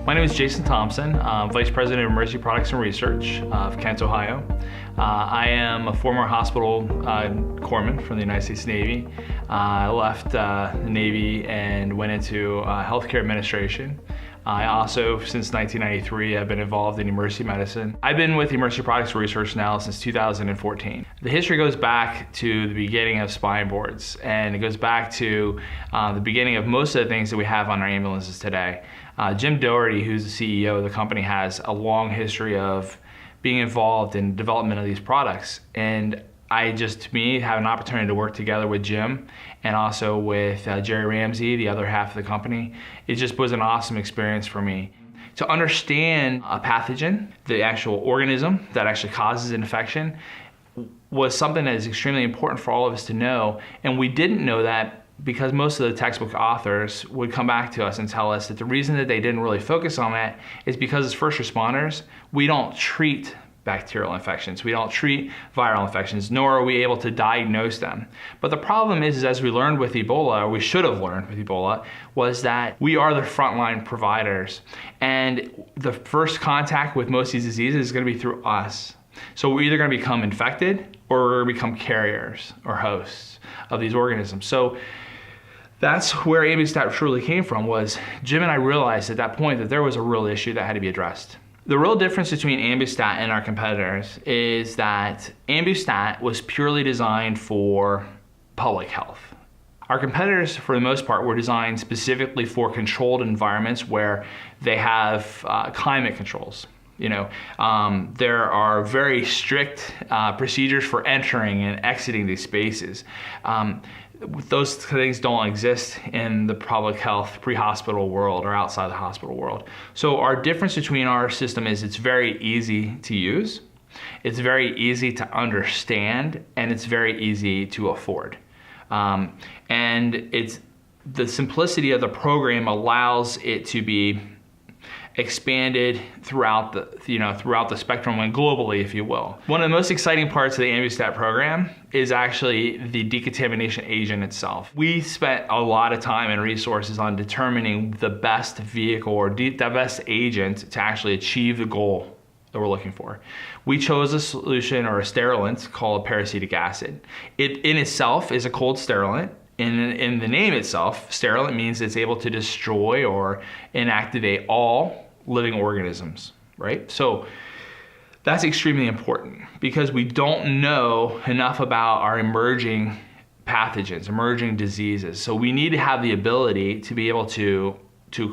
My name is Jason Thompson. I'm Vice President of Emergency Products and Research of Kent, Ohio. I am a former hospital corpsman from the United States Navy. I left the Navy and went into healthcare administration. I also, since 1993, have been involved in emergency medicine. I've been with Emergency Products Research now since 2014. The history goes back to the beginning of spine boards, and it goes back to the beginning of most of the things that we have on our ambulances today. Jim Doherty, who's the CEO of the company, has a long history of being involved in development of these products. And to me, have an opportunity to work together with Jim and also with Jerry Ramsey, the other half of the company. It just was an awesome experience for me. To understand a pathogen, the actual organism that actually causes an infection, was something that is extremely important for all of us to know. And we didn't know that because most of the textbook authors would come back to us and tell us that the reason that they didn't really focus on that is because as first responders, we don't treat bacterial infections. We don't treat viral infections, nor are we able to diagnose them. But the problem is as we learned with Ebola, or we should have learned with Ebola, was that we are the frontline providers. And the first contact with most of these diseases is gonna be through us. So we're either gonna become infected or we're gonna become carriers or hosts of these organisms. So that's where AMBUstat truly came from. Was Jim and I realized at that point that there was a real issue that had to be addressed. The real difference between AMBUstat and our competitors is that AMBUstat was purely designed for public health. Our competitors, for the most part, were designed specifically for controlled environments where they have climate controls. There are very strict procedures for entering and exiting these spaces. Those things don't exist in the public health pre-hospital world or outside the hospital world. So our difference between our system is it's very easy to use, it's very easy to understand, and it's very easy to afford. And the simplicity of the program allows it to be expanded throughout the spectrum and globally, if you will. One of the most exciting parts of the AMBUstat program is actually the decontamination agent itself. We spent a lot of time and resources on determining the best vehicle or the best agent to actually achieve the goal that we're looking for. We chose a solution or a sterilant called peracetic acid. It in itself is a cold sterilant. In the name itself, sterilant means it's able to destroy or inactivate all living organisms, right? So that's extremely important because we don't know enough about our emerging pathogens, emerging diseases. So we need to have the ability to be able to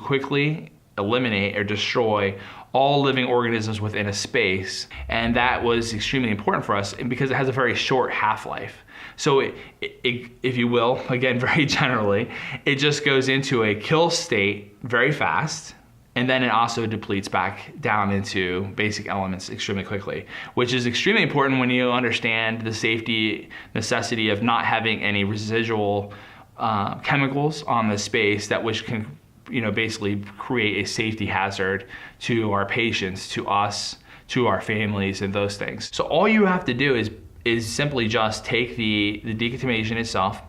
quickly eliminate or destroy all living organisms within a space. And that was extremely important for us because it has a very short half-life. So if you will, again, very generally, it just goes into a kill state very fast, and then it also depletes back down into basic elements extremely quickly, which is extremely important when you understand the safety necessity of not having any residual chemicals on the space which can basically create a safety hazard to our patients, to us, to our families, and those things. So all you have to do is simply just take the decontamination itself,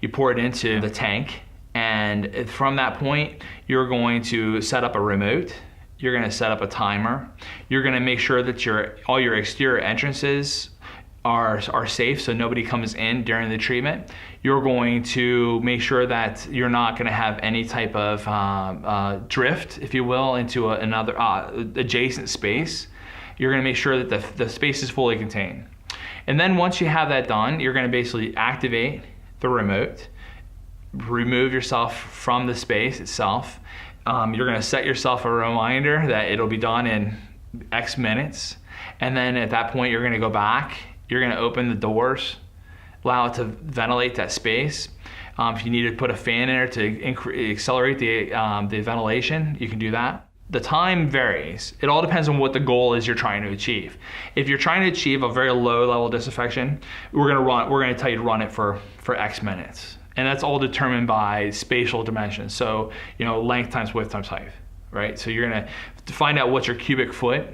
you pour it into the tank, and from that point, you're going to set up a remote, you're gonna set up a timer, you're gonna make sure that all your exterior entrances are safe so nobody comes in during the treatment. You're going to make sure that you're not gonna have any type of drift, if you will, into another adjacent space. You're gonna make sure that the space is fully contained. And then once you have that done, you're gonna basically activate the remote, remove yourself from the space itself. You're gonna set yourself a reminder that it'll be done in X minutes. And then at that point, you're gonna go back, you're gonna open the doors, allow it to ventilate that space. If you need to put a fan in there to accelerate the ventilation, you can do that. The time varies. It all depends on what the goal is you're trying to achieve. If you're trying to achieve a very low level disinfection, we're gonna tell you to run it for X minutes. And that's all determined by spatial dimensions. So, length times width times height, right? So you're gonna find out what's your cubic foot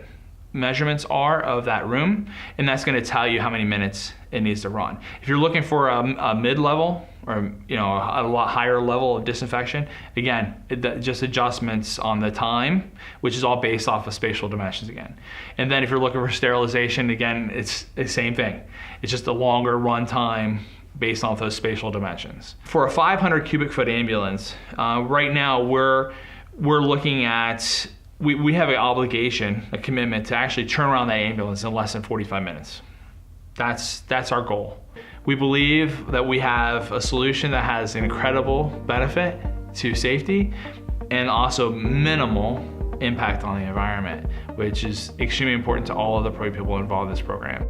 measurements are of that room, and that's going to tell you how many minutes it needs to run. If you're looking for a mid-level or a lot higher level of disinfection, again, just adjustments on the time, which is all based off of spatial dimensions again. And then if you're looking for sterilization, again, it's the same thing. It's just a longer run time based off those spatial dimensions. For a 500 cubic foot ambulance, right now we're looking at, we have an obligation, a commitment to actually turn around that ambulance in less than 45 minutes. That's our goal. We believe that we have a solution that has an incredible benefit to safety and also minimal impact on the environment, which is extremely important to all of the people involved in this program.